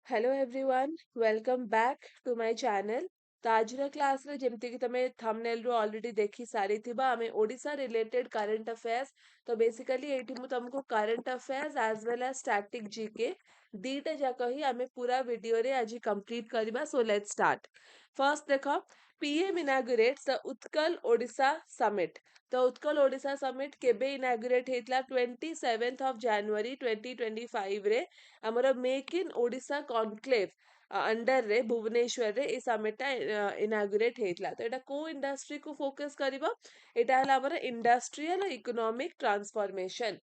Hello everyone welcome back to my channel. तो आज class रे जेमती कि तमे थंबनेल रो ऑलरेडी देखि सारी थिबा हमें ओडिशा रिलेटेड करंट अफेयर्स। तो बेसिकली एठी मु तुमको current affairs as well as static GK दीटा जाक ही हमें पूरा वीडियो रे आज कंप्लीट करबा। So let's start. फर्स्ट देखो, PM inaugurates the Utkal Odisha summit. तो उत्कल ओडिशा समिट केबे इनागुरेट हेतला 27th ऑफ जनवरी 2025 रे ଆମର make in Odisha conclave under रे भुवनेश्वर रे ए समिट इनागुरेट हेतला। तो एटा को इंडस्ट्री को फोकस करिवो, एटा हला हमर इंडस्ट्रियल इकोनॉमिक ट्रांसफॉर्मेशन।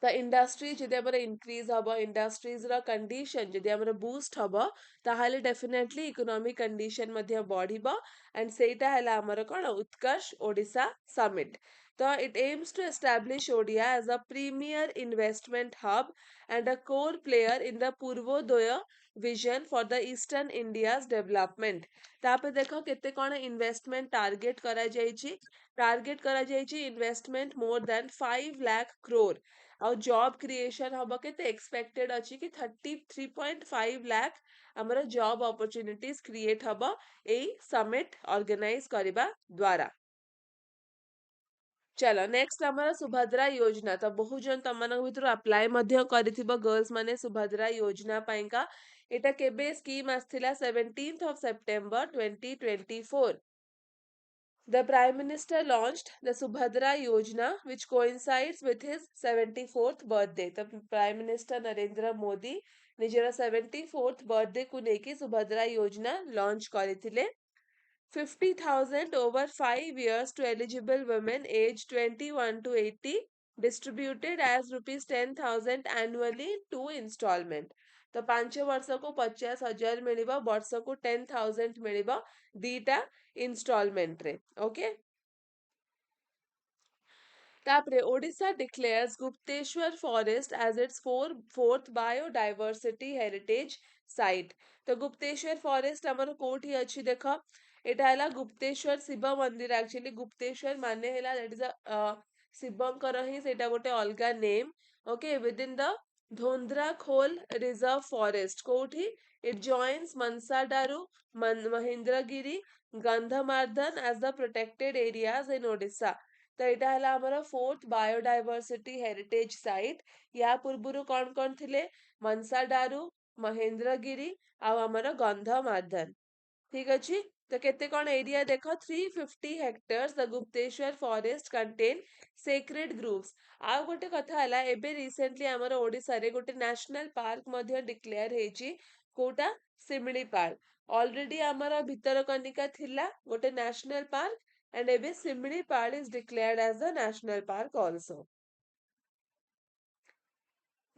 तो इंडस्ट्री जदि हमर इंक्रीज हबो, इंडस्ट्रीज रा कंडीशन जदि हमर बूस्ट हबो, ताहाले डेफिनेटली इकोनॉमिक कंडीशन मध्ये बढ़िबो। एंड सेटा हला हमर कोन उत्कर्ष ओडिशा समिट। तो it aims to establish Odia as a premier investment hub and a core player in the Purvodaya vision for the eastern India's development। तापर देखो केते कोन इन्वेस्टमेंट टारगेट करा जायछि। टारगेट करा जायछि investment more than 5 lakh crore. और जॉब क्रिएशन हबो केते एक्सपेक्टेड अछि कि 33.5 लाख हमर जॉब अपॉर्चुनिटीज क्रिएट हबो ए समिट ऑर्गेनाइज करबा द्वारा। चलो नेक्स्ट हमारा सुभद्रा योजना। तो बहुत जन तम भर अप्लाई गर्ल्स माने सुभद्रा योजना पाइका। एटा केबे scheme आस्थिला 17th of September 2024। The Prime Minister launched the Subhadra Yojana, which coincides with his 74th birthday। तो Prime Minister नरेंद्र मोदी निजर 74th birthday को लेके सुभद्रा योजना लॉन्च करथिले। 50,000 over 5 years to eligible women aged 21 to 80, distributed as rupees 10,000 annually in 2 installment। तो 5 वर्ष को 50,000 मिलिबा, वर्ष को 10,000 मिलिबा दीटा इंस्टॉलमेंट रे। ओके, तापरे Odisha declares Gupteswar forest as its fourth biodiversity heritage site. तो गुप्तेश्वर फॉरेस्ट हमर कोठी अछि देखो, एटा हला गुप्तेश्वर शिव मंदिर। एक्चुअली गुप्तेश्वर माने हला दैट इज अ शिवंकर ही सेटा गोटे अलगा name. Okay, within the Dhondra Khol reserve forest कोठी इट जॉइंस मनसाडारू, Mahendragiri, Gandhamardan as the protected areas in Odisha. तो यहाँ हला हमर फोर्थ बायोडायवर्सिटी हेरिटेज साइट। या पूर्वरु कौन कौन थिले? मनसाडारू, महेंद्रगिरी आउ हमर गंधमार्धन। ठीक अछि। तो केते कौन एरिया देखो, 350 hectares the Gupteswar forest contain sacred groups. आ गोटे कथा हला, एबे रिसेंटली हमर ओडिसा रे गोटे नेशनल पार्क मध्ये डिक्लेयर हेची। कोटा? सिमलीपाल। ऑलरेडी हमर भितरकनिका थिला गोटे national park, and ebe Simlipal is declared as a national park also।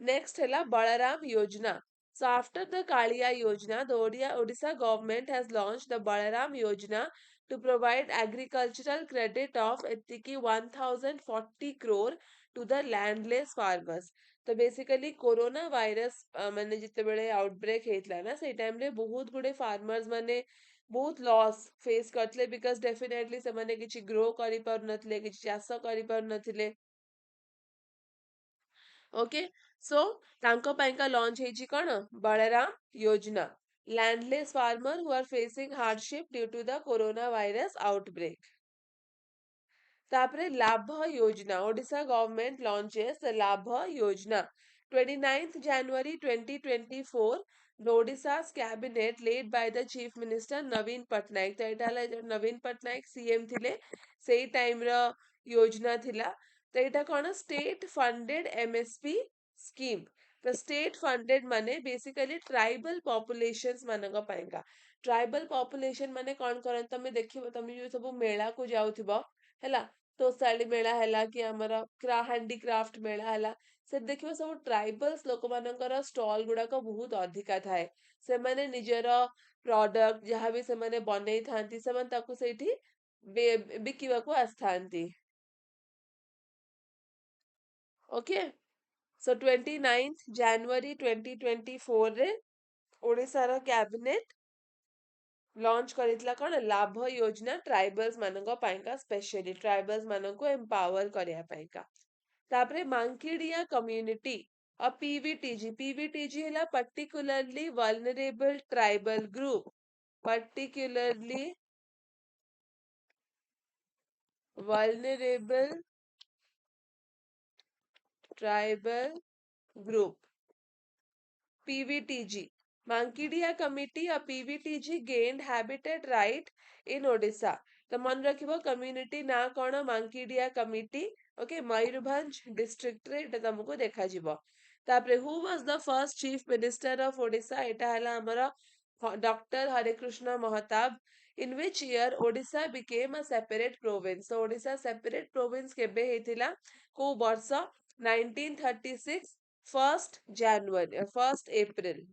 Next hela Balaram Yojana। So after the Kaliya Yojana, the Odisha government has launched the Balaram Yojana to provide agricultural credit of etiki 1040 crore to the landless farmers। तो basically corona virus माने जिते बेले outbreak हेतला ना, से time रे बहुत गुडे farmers माने बहुत लॉस फेस करतले, बिकॉज डेफिनेटली से माने किछि ग्रो करि पर नथले, किछि चाष करि पर नथले। ओके, सो तांको पाइका लॉन्च हेची कोन बलराम योजना, landless farmer who are facing hardship due to the corona virus outbreak. तापरे लाभ योजना, ओडिशा गवर्नमेंट लॉन्चेस द लाभ योजना। 29th January 2024 the Odisha's cabinet led by the chief minister Naveen Patnaik। तो एटा नवीन पटनायक सीएम थिले, सेई टाइम रो योजना थिला। तो एटा कोन स्टेट फंडेड एमएसपी स्कीम। तो स्टेट फंडेड माने बेसिकली ट्राइबल पॉपुलेशंस मानक पाइका। ट्राइबल पॉपुलेशन माने कोन करन, तमे देखिबो, तमे जो सब मेला को जाउथिबो हैला, तो साड़ी मेला हैला कि हमर हैंडीक्राफ्ट मेला हैला, से देखिबो सब ट्राइबल्स लोक मानकर स्टॉल गुडा को बहुत अधिका थाए। से माने निजर प्रोडक्ट जहाँ भी से माने बनै थांती, से माने ताकू सेठी बिकिबा को आस्थांती। ओके, सो 29th January 2024 रे ओडिसा रो कैबिनेट लॉन्च करितला कोन लाभ योजना, ट्राइबल्स मानक पाइका, स्पेशली ट्राइबल्स मानक एम्पावर करिया पाइका। तापरे मांकीडिया कम्युनिटी A PVTG है particularly vulnerable tribal group. Particularly vulnerable tribal group. PVTG. Mankidia Committee, a PVTG gained habitat right in Odisha. तो मन रखिबो कम्युनिटी ना कोन Mankidia committee okay Mayurbhanj district रे एटा तुमको देखा जिवो तापरे who was the first chief minister of Odisha एटा हला हमर doctor Harekrushna Mahatab in which year Odisha became a separate province तो ओडिशा सेपरेट प्रोविंस केबे हेतिला को वर्ष 1936 फर्स्ट एप्रिल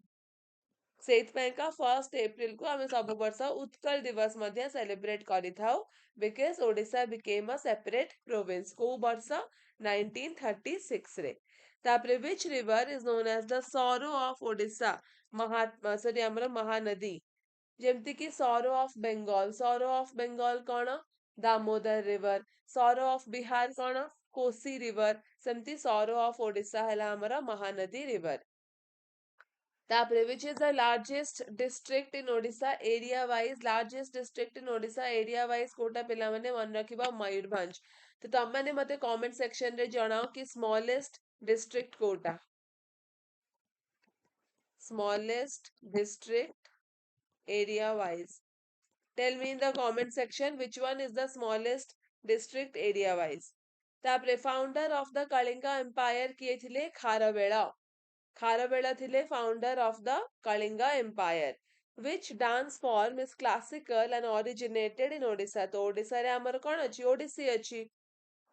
ସେଇଥିପାଇଁ का 1 एप्रिल को आम सब वर्ष उत्कल दिवस मध्य सेलिब्रेट करिथाउ because Odisha became a separate province को वर्ष 1936 रे तापरे which river is known as the sorrow of Odisha महात्मा सॉरी हमर महानदी जेमती कि सॉरो ऑफ बेंगल कौन Damodar river sorrow of Bihar कौन कोसी रिवर सेमती सॉरो ऑफ ओडिशा है हमर महानदी रिवर तापरे which is the largest district in Odisha area wise largest district in Odisha area wise कोटा पिला माने मन रखिबा मयूरभंज तो तम माने मते कमेंट सेक्शन रे जणाओ कि स्मॉलेस्ट डिस्ट्रिक्ट कोटा smallest district area wise tell me in the comment section which one is the smallest district area wise तापरे founder of the Kalinga empire किए थिले खारवेला खारवेला थिले founder of the Kalinga empire which dance form is classical and originated in Odisha तो ओडिसा रे हमर कोन अछि ओडिसी अछि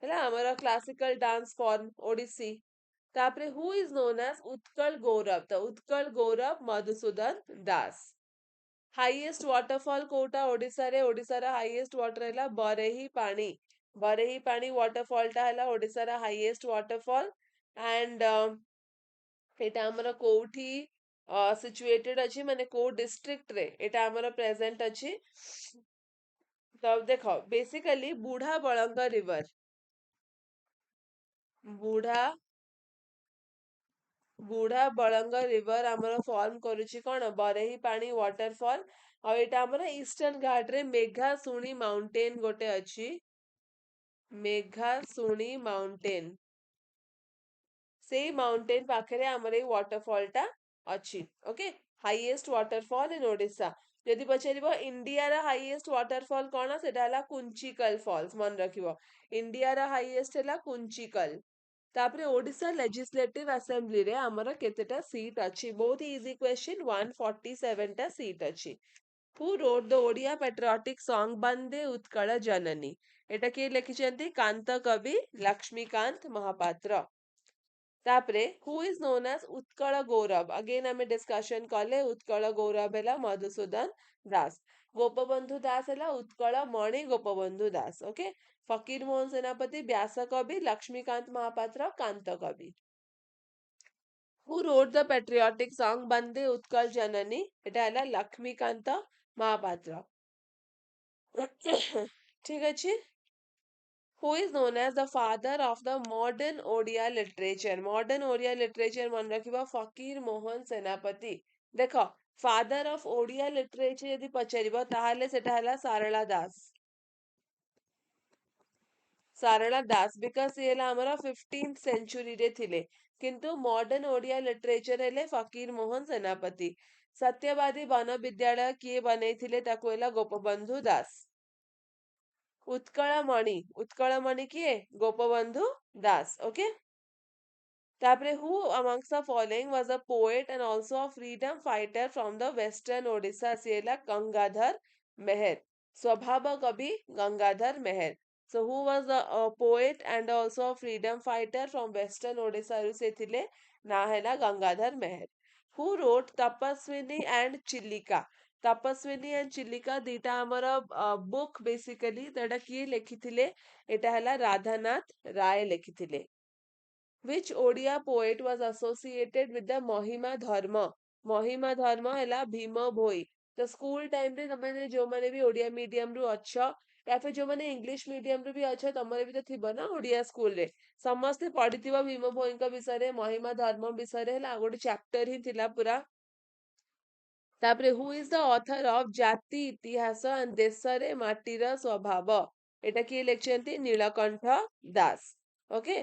हैला हमर क्लासिकल डांस फॉर्म ओडिसी तापरे who is known as Utkal Gaurav तो उत्कल गौरव मधुसूदन दास हाईएस्ट वाटरफॉल कोटा ओडिसा रे हाईएस्ट वाटर हैला बरेही पानी वाटरफॉल टा हैला ओडिसा रे हाईएस्ट वाटरफॉल एंड एटा हमर कोठी सिचुएटेड अछि माने को डिस्ट्रिक्ट रे एटा हमर प्रेजेंट अछि तब देखो बेसिकली बूढ़ा बळंग रिवर बूढ़ा बूढ़ा बळंग रिवर हमर फॉर्म करूची कोन बरेही पानी वाटरफॉल और एटा हमर ईस्टर्न घाट रे मेघा सुणी माउंटेन गोटे अछि मेघा सुणी माउंटेन से माउंटेन पाखरे हमर वाटरफॉल टा अछि okay highest waterfall in Odisha यदि पचारिबो इंडिया रा हाईएस्ट वाटरफॉल कोन सेटा हला कुंचिकल फॉल्स मन रखिबो इंडिया रा हाईएस्ट हला कुंचिकल तापरे ओडिशा लेजिस्लेटिव असेंबली रे हमर केतेटा सीट अछि बहुत ही इजी क्वेश्चन 147 टा सीट अछि who wrote the Odia patriotic song Bande Utkal जननी एटा के लिखिचंती कांत कवि लक्ष्मीकांत महापात्र तापरे who is known as Utkal Gourav again हमें डिस्कशन कले उत्कल गौरव है मधुसूदन दास गोपबंधु दास है Utkal Mani Gopabandhu Das okay Fakir Mohan Senapati Vyasa Kabi Laxmikant Mahapatra Kanta Kabi who wrote the patriotic song Bande Utkal जननी एटा है लक्ष्मीकांत महापात्र ठीक अच्छे who is known as the father of the modern Odia literature modern Odia literature मन रखिबा फकीर मोहन सेनापति देखो फादर ऑफ ओडिया लिटरेचर यदि पचारिबा ताहाले सेटा हला सारला दास बिकॉज ये हमारा 15th सेंचुरी रे थिले किंतु मॉडर्न ओडिया लिटरेचर हेले फकीर मोहन सेनापति सत्यवादी वन विद्यालय किए बनै थिले ताको हेला गोपबंधु दास उत्कलमणि किए गोपबंधु दास ओके तापरे who amongst the following was a poet and also a freedom fighter from the western Odisha सिएला गंगाधर मेहर स्वभाव कवि गंगाधर मेहर so who was a poet and also a freedom fighter from western Odisha से थिले ना हैला गंगाधर मेहर who wrote Tapaswini and Chilika Tapaswini and Chilika दीटा हमर book basically तडा किए लिखिथिले एटा हला राधानाथ राय लिखिथिले which Odia poet was associated with the महिमा धर्म हैला भीम भोई तो स्कूल टाइम रे तमने जो माने भी ओडिया मीडियम रु अच्छा या फिर जो मैंने इंग्लिश मीडियम रे भी अच्छा तमरे भी तो थिबो ना ओडिया स्कूल रे समस्ते पढ़िथिबो भीम भोईଙ୍କ विषय महिमा धर्म विषय है गोटे चैप्टर ही थिला पूरा तापरे who is the author of जाति इतिहास एंड देशरे माटीर स्वभाव एटा किए लिखिछंती नीलकंठ दास ओके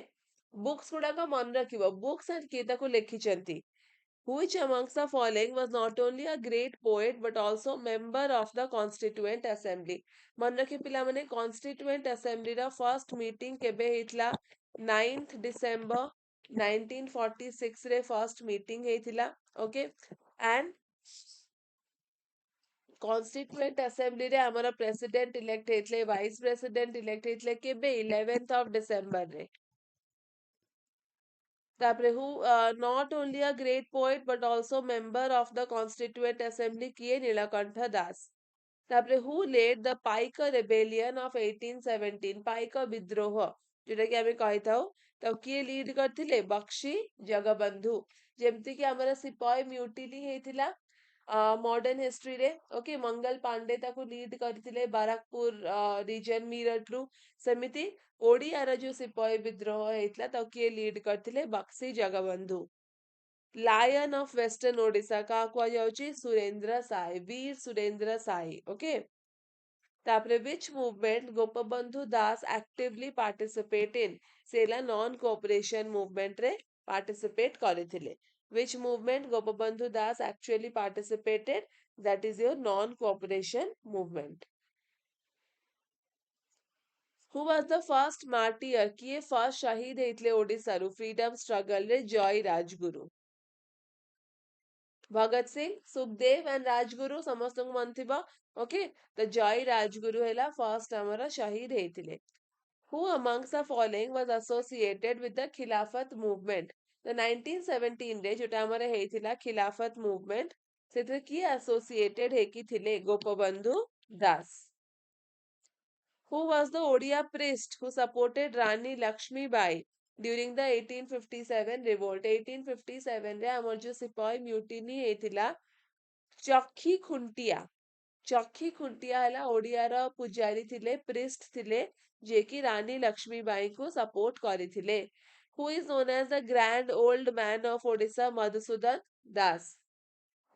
बुक्स गुडा का मन रखिबो बुक्स एंड किए ताको लिखिछंती which amongst the following was not only a great poet but also member of the constituent assembly मन रखी पिला माने constituent assembly रा फर्स्ट मीटिंग केबे हेतला 9th डिसेंबर 1946 रे फर्स्ट मीटिंग हेतिला ओके एंड कॉन्स्टिट्यूएंट असेंबली रे हमारा प्रेसिडेंट इलेक्ट हेतले वाइस प्रेसिडेंट इलेक्ट हेतले केबे 11th ऑफ डिसेंबर रे तापरे who not only a great poet but also member of the constituent assembly किए नीलकंठ दास तापरे who led the Paika rebellion of 1817 Paika विद्रोह जोटा कि आमे कहि थाउ त किए लीड करथिले बख्शी जगबंधु जेमति कि हमरा सिपाही म्यूटिनी हेतिला मॉडर्न हिस्ट्री रे ओके मंगल पांडे ताको लीड करथिले बाराकपुर रीजन मीरठ रु सेमिति ओडिया रा जो सिपाही विद्रोह हेतला ताको किए लीड करथिले Bakshi Jagabandhu lion of western Odisha का कुआ जाउची सुरेंद्र साई वीर सुरेंद्र साई ओके तापरे which movement Gopabandhu Das actively participate in सेला नॉन कोऑपरेशन मूवमेंट रे पार्टिसिपेट करथिले which movement gopabandhu das actually participated that is your non cooperation movement who was the first martyr किए first शहीद हेतले ओडिसा रु फ्रीडम स्ट्रगल रे जय राजगुरु भगत सिंह सुखदेव एंड राजगुरु समस्त को मन थिबा ओके तो जय राजगुरु हैला फर्स्ट हमारा शहीद हेतिले who amongst the following was associated with the khilafat movement the 1917 रे जोटा हमारे हेतिला खिलाफत मूवमेंट सेते की एसोसिएटेड है कि थिले गोपबंधु दास who was the Odia priest who supported Rani Lakshmi Bai during the 1857 revolt 1857 रे हमर जो सिपाही म्यूटिनी हेतिला चक्खी खुंटिया हला ओडिया रा पुजारी थिले प्रिस्ट थिले जे कि रानी लक्ष्मीबाई को सपोर्ट करिथिले who is known as the grand old man of Odisha Madhusudan Das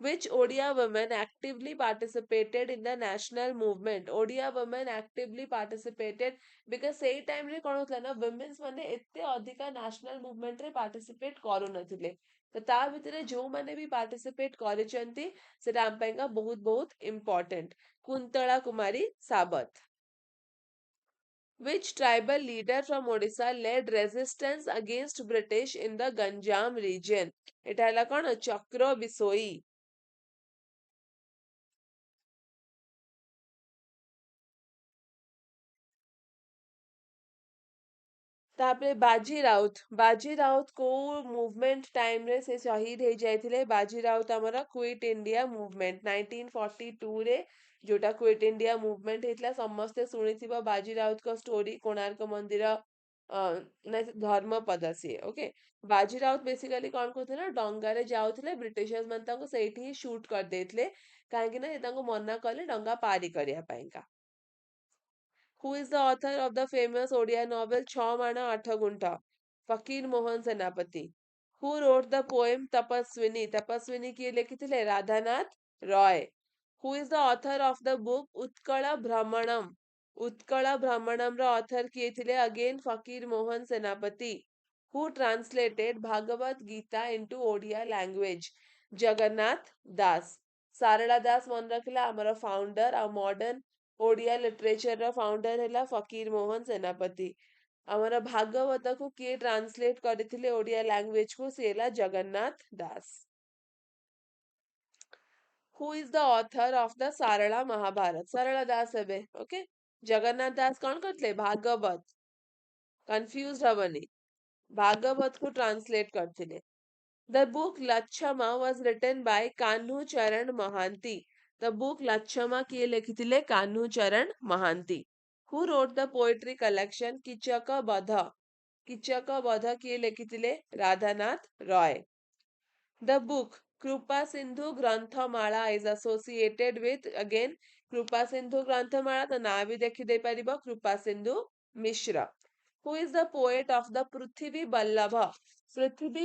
which Odia women actively participated in the national movement Odia women actively participated because सेई टाइम रे कोन होतला ना वुमेन्स माने एते अधिका नेशनल मूवमेंट रे पार्टिसिपेट करू नथिले तो ता भितरे जो माने भी पार्टिसिपेट करिसेंती सेटा हम पेंगा बहुत बहुत इंपोर्टेंट कुंतला कुमारी साबत which tribal leader from Odisha led resistance against British in the Ganjam region एटा हला कोन चक्र बिसोई तापरे बाजी राउत को मूवमेंट टाइम रे से शहीद हे जायथिले बाजी राउत हमरा क्विट इंडिया मूवमेंट 1942 रे जोटा क्विट इंडिया मूवमेंट हेतला समस्ते सुनिथिबा बाजी राउत को स्टोरी कोणार्क मंदिर धर्मपद से ओके बाजी राउत बेसिकली कौन करते ना डंगा रे जाउथिले ब्रिटिशर्स मन ताको सेठी ही शूट कर देथिले काहे कि ना ताको मना कले डंगा पारी करिया Paika who is the author of the famous Odia novel Chhamana Athagunta? Fakir Mohan Senapati. Who wrote the poem Tapaswini? Tapaswini किए लिखिथिले Radhanath Roy. Who is the author of the book Utkala Brahmanam? Utkala Brahmanam रा author किए थिले again Fakir Mohan Senapati. Who translated Bhagavad Gita into Odia language? Jagannath Das. Sarala Das मन रखला हमारा founder आ modern Odia literature रा founder हैला फकीर मोहन सेनापति हमारा भागवत को किए ट्रांसलेट करथिले ओडिया लैंग्वेज को सेला Jagannath Das who is the author of the Sarala Mahabharat Sarala Das हेबे ओके जगन्नाथ दास कौन करथले भागवत कंफ्यूज हबनी भागवत को ट्रांसलेट करथिले The book Lachhama was written by Kanhu Charan Mahanti. The book Lachhama किए लिखिथिले कान्हू चरण Mahanti. Who wrote the poetry collection Kichaka Badha? Kichaka Badha किए लिखिथिले Radhanath Roy. The book Kripa Sindhu Granthamala is associated with again Kripa Sindhu ग्रंथमाला तो ना भी देखी दे परिबो Kripa Sindhu Mishra who is the poet of the Prithvi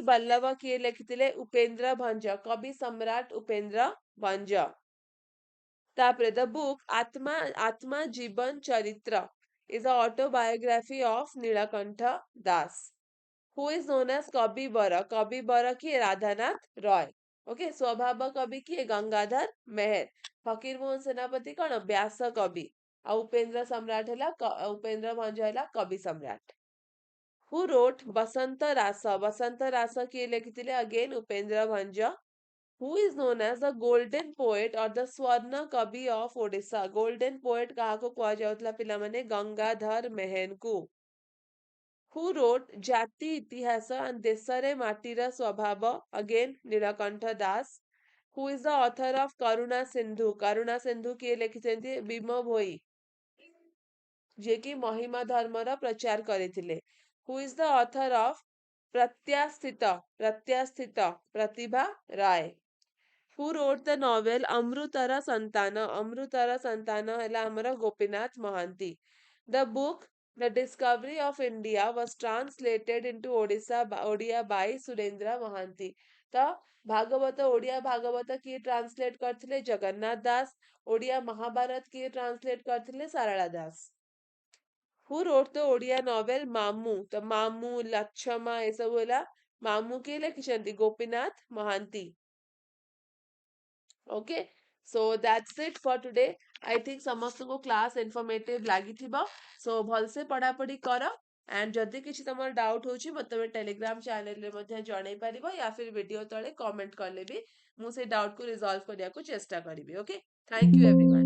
Ballabh किए लिखिथिले उपेंद्र भंज कवि सम्राट उपेंद्र भंज तापरे द बुक आत्मा Atma Jeevan Charitra is a autobiography of Nilakantha Das who is known as Kabibar किए राधानाथ रॉय ओके स्वभाव कवि किए गंगाधर मेहर फकीर मोहन सेनापति कौन व्यास कवि आ उपेंद्र सम्राट है उपेंद्र भंज है कवि सम्राट हु रोट बसंत रास किए लिखिथिले again Upendra Bhanja who is known as the golden poet or the Swarna Kavi of Odisha golden poet काहाको कुआ जाउतला पिला माने गंगाधर मेहर को हु रोट जाति इतिहास एंड देशरे माटीर स्वभाव again Nilakantha Das who is the author of Karuna Sindhu किए लिखिसेंती भीम भोई जे कि महिमा धर्मर प्रचार करथिले who is the author of प्रत्यास्थित Pratibha Ray who wrote the novel अमृतर संतान है हमर Gopinath Mohanty the book the discovery of India was translated into Odia by Surendra Mohanty तो भागवत ओडिया भागवत किए ट्रांसलेट करथिले जगन्नाथ दास ओडिया महाभारत किए ट्रांसलेट करथिले Sarala Das who wrote the Odia novel Mamu तो मामू लक्षमा ए सब होला मामू किए लिखिसंती Gopinath Mohanty okay so that's it for today I think समस्त को क्लास इनफॉर्मेटिव लागी थिबा सो भल से पढ़ा पढ़ी कर एंड जदि किछि तमर डाउट होची मते तमे टेलीग्राम चैनल रे मध्ये जणै परिबो या फिर वीडियो तळे कमेंट करले भी मु से डाउट को रिजॉल्व करिया को चेष्टा करिबी ओके थैंक यू एवरीवन